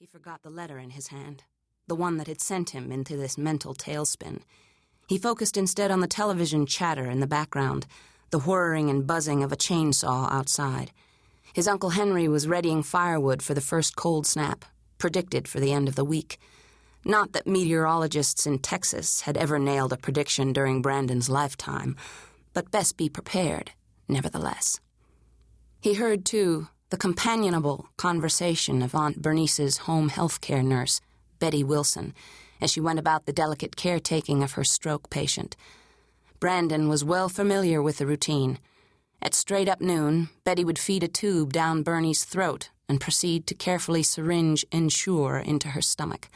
He forgot the letter in his hand, the one that had sent him into this mental tailspin. He focused instead on the television chatter in the background, the whirring and buzzing of a chainsaw outside. His Uncle Henry was readying firewood for the first cold snap, predicted for the end of the week. Not that meteorologists in Texas had ever nailed a prediction during Brandon's lifetime, but best be prepared, nevertheless. He heard, too, the companionable conversation of Aunt Bernice's home health care nurse, Betty Wilson, as she went about the delicate caretaking of her stroke patient. Brandon was well familiar with the routine. At straight-up noon, Betty would feed a tube down Bernie's throat and proceed to carefully syringe Ensure into her stomach.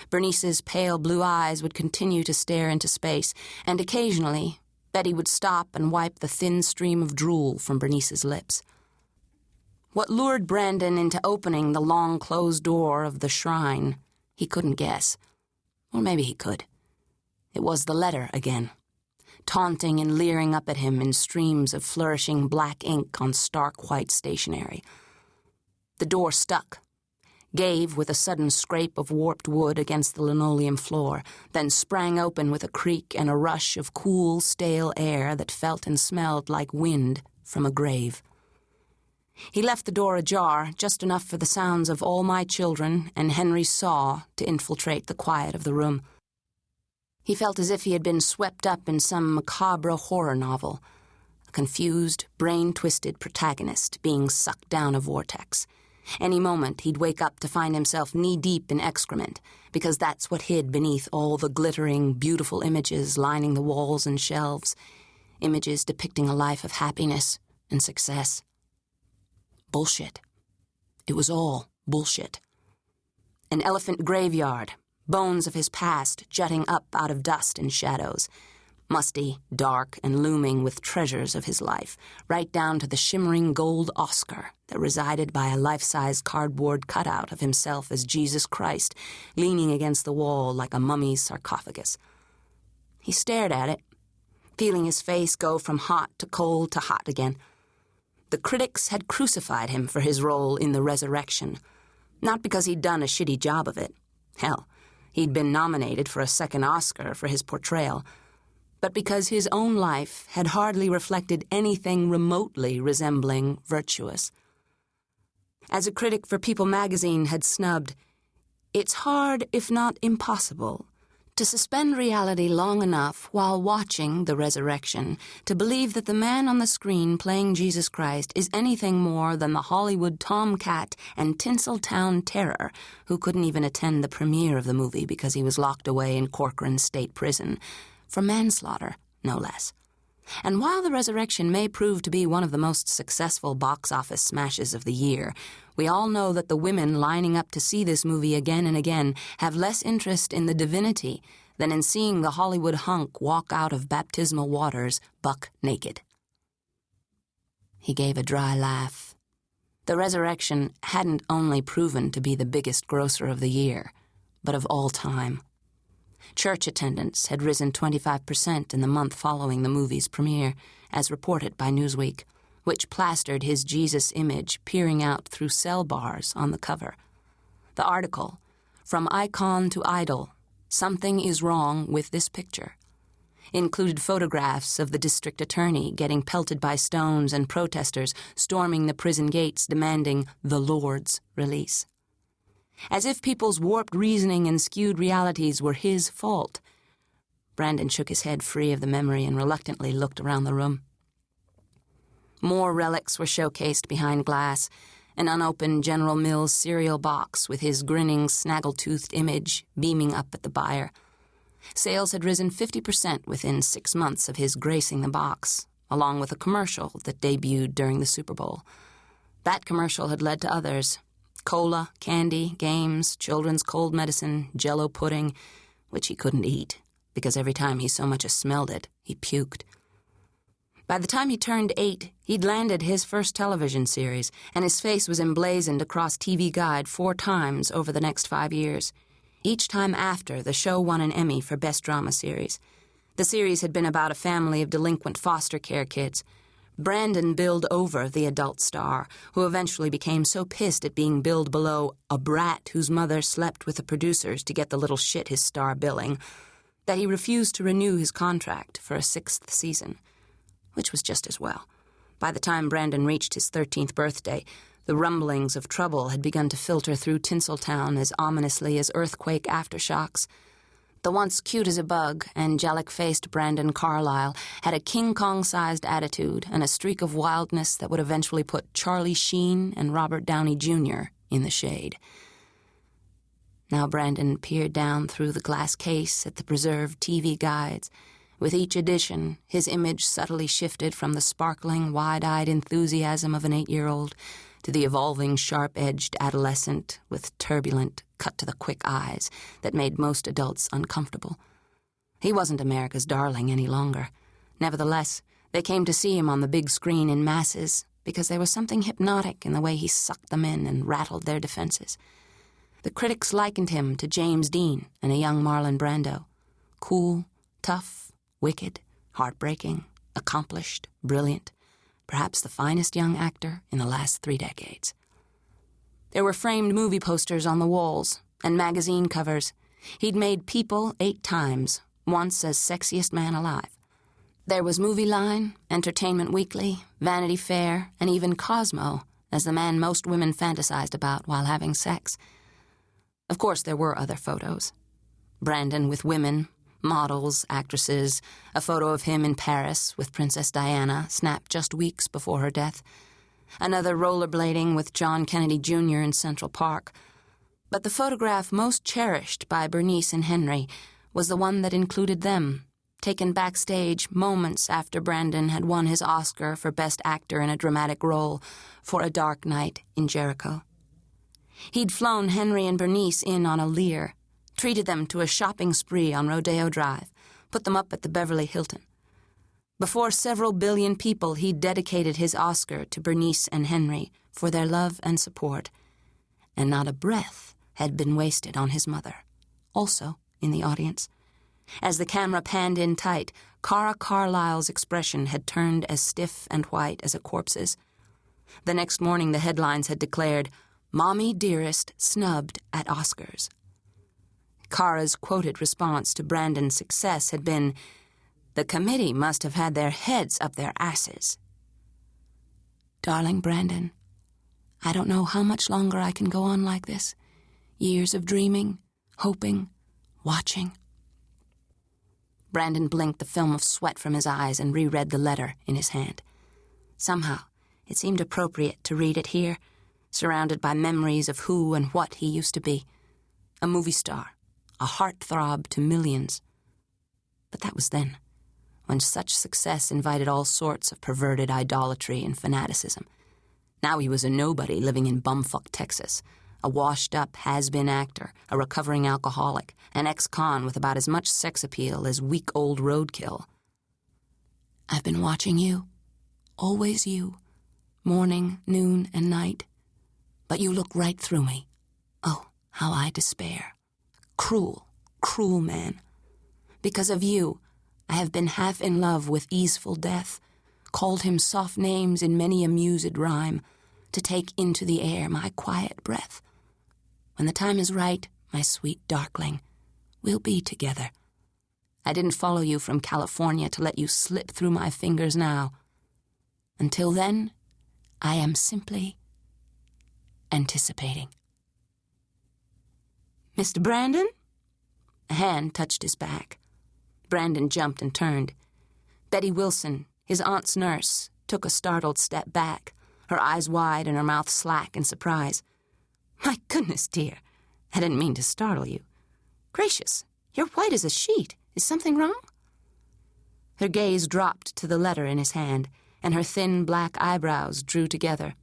Bernice's pale blue eyes would continue to stare into space, and occasionally Betty would stop and wipe the thin stream of drool from Bernice's lips. What lured Brandon into opening the long closed door of the shrine, he couldn't guess. Or maybe he could. It was the letter again, taunting and leering up at him in streams of flourishing black ink on stark white stationery. The door stuck, gave with a sudden scrape of warped wood against the linoleum floor, then sprang open with a creak and a rush of cool, stale air that felt and smelled like wind from a grave. He left the door ajar, just enough for the sounds of All My Children and Henry's saw to infiltrate the quiet of the room. He felt as if he had been swept up in some macabre horror novel, a confused, brain-twisted protagonist being sucked down a vortex. Any moment he'd wake up to find himself knee-deep in excrement, because that's what hid beneath all the glittering, beautiful images lining the walls and shelves, images depicting a life of happiness and success. Bullshit. It was all bullshit. An elephant graveyard, bones of his past jutting up out of dust and shadows, musty, dark, and looming with treasures of his life, right down to the shimmering gold Oscar that resided by a life-size cardboard cutout of himself as Jesus Christ, leaning against the wall like a mummy's sarcophagus. He stared at it, feeling his face go from hot to cold to hot again. The critics had crucified him for his role in the resurrection, not because he'd done a shitty job of it. Hell, he'd been nominated for a second Oscar for his portrayal, but because his own life had hardly reflected anything remotely resembling virtuous. As a critic for People magazine had snubbed, it's hard, if not impossible, to suspend reality long enough while watching the resurrection to believe that the man on the screen playing Jesus Christ is anything more than the Hollywood tomcat and Tinseltown terror who couldn't even attend the premiere of the movie because he was locked away in Corcoran State Prison, for manslaughter, no less. And while the resurrection may prove to be one of the most successful box office smashes of the year, we all know that the women lining up to see this movie again and again have less interest in the divinity than in seeing the Hollywood hunk walk out of baptismal waters buck naked. He gave a dry laugh. The resurrection hadn't only proven to be the biggest grosser of the year, but of all time. Church attendance had risen 25% in the month following the movie's premiere, as reported by Newsweek, which plastered his Jesus image peering out through cell bars on the cover. The article, From Icon to Idol, Something is Wrong with This Picture, included photographs of the district attorney getting pelted by stones and protesters storming the prison gates demanding the Lord's release. As if people's warped reasoning and skewed realities were his fault. Brandon shook his head free of the memory and reluctantly looked around the room. More relics were showcased behind glass, an unopened General Mills cereal box with his grinning, snaggle-toothed image beaming up at the buyer. Sales had risen 50% within 6 months of his gracing the box, along with a commercial that debuted during the Super Bowl. That commercial had led to others. Cola, candy, games, children's cold medicine, Jell-O pudding, which he couldn't eat, because every time he so much as smelled it, he puked. By the time he turned 8, he'd landed his first television series, and his face was emblazoned across TV Guide 4 times over the next 5 years. Each time after, the show won an Emmy for Best Drama Series. The series had been about a family of delinquent foster care kids. Brandon billed over the adult star, who eventually became so pissed at being billed below a brat whose mother slept with the producers to get the little shit his star billing, that he refused to renew his contract for a 6th season, which was just as well. By the time Brandon reached his 13th birthday, the rumblings of trouble had begun to filter through Tinseltown as ominously as earthquake aftershocks. The once cute as a bug, angelic-faced Brandon Carlyle had a King Kong-sized attitude and a streak of wildness that would eventually put Charlie Sheen and Robert Downey Jr. in the shade. Now Brandon peered down through the glass case at the preserved TV guides. With each edition, his image subtly shifted from the sparkling, wide-eyed enthusiasm of an 8-year-old to the evolving, sharp-edged adolescent with turbulent, cut-to-the-quick eyes that made most adults uncomfortable. He wasn't America's darling any longer. Nevertheless, they came to see him on the big screen in masses because there was something hypnotic in the way he sucked them in and rattled their defenses. The critics likened him to James Dean and a young Marlon Brando. Cool, tough, wicked, heartbreaking, accomplished, brilliant. Perhaps the finest young actor in the last 3 decades. There were framed movie posters on the walls and magazine covers. He'd made People 8 times, once as sexiest man alive. There was Movie Line, Entertainment Weekly, Vanity Fair, and even Cosmo as the man most women fantasized about while having sex. Of course, there were other photos. Brandon with women, models, actresses, a photo of him in Paris with Princess Diana, snapped just weeks before her death, another rollerblading with John Kennedy Jr. in Central Park. But the photograph most cherished by Bernice and Henry was the one that included them, taken backstage moments after Brandon had won his Oscar for Best Actor in a Dramatic Role for A Dark Night in Jericho. He'd flown Henry and Bernice in on a Lear, treated them to a shopping spree on Rodeo Drive, put them up at the Beverly Hilton. Before several billion people, he dedicated his Oscar to Bernice and Henry for their love and support, and not a breath had been wasted on his mother, also in the audience. As the camera panned in tight, Cara Carlyle's expression had turned as stiff and white as a corpse's. The next morning, the headlines had declared, "Mommy Dearest snubbed at Oscars." Cara's quoted response to Brandon's success had been, "The committee must have had their heads up their asses." Darling Brandon, I don't know how much longer I can go on like this. Years of dreaming, hoping, watching. Brandon blinked the film of sweat from his eyes and reread the letter in his hand. Somehow, it seemed appropriate to read it here, surrounded by memories of who and what he used to be. A movie star, a heartthrob to millions. But that was then, when such success invited all sorts of perverted idolatry and fanaticism. Now he was a nobody living in bumfuck Texas, a washed-up, has-been actor, a recovering alcoholic, an ex-con with about as much sex appeal as week-old roadkill. I've been watching you, always you, morning, noon, and night. But you look right through me. Oh, how I despair. Cruel, cruel man. Because of you, I have been half in love with easeful death, called him soft names in many a mused rhyme, to take into the air my quiet breath. When the time is right, my sweet Darkling, we'll be together. I didn't follow you from California to let you slip through my fingers now. Until then, I am simply anticipating. Mr. Brandon? A hand touched his back. Brandon jumped and turned. Betty Wilson, his aunt's nurse, took a startled step back, her eyes wide and her mouth slack in surprise. My goodness, dear, I didn't mean to startle you. Gracious, you're white as a sheet. Is something wrong? Her gaze dropped to the letter in his hand, and her thin black eyebrows drew together.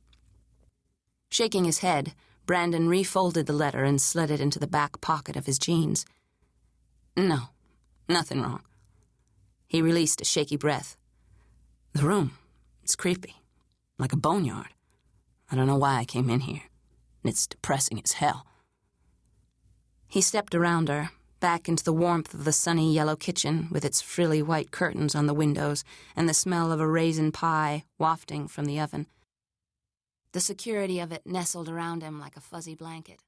Shaking his head, Brandon refolded the letter and slid it into the back pocket of his jeans. No, nothing wrong. He released a shaky breath. The room, it's creepy, like a boneyard. I don't know why I came in here. It's depressing as hell. He stepped around her, back into the warmth of the sunny yellow kitchen with its frilly white curtains on the windows and the smell of a raisin pie wafting from the oven. The security of it nestled around him like a fuzzy blanket.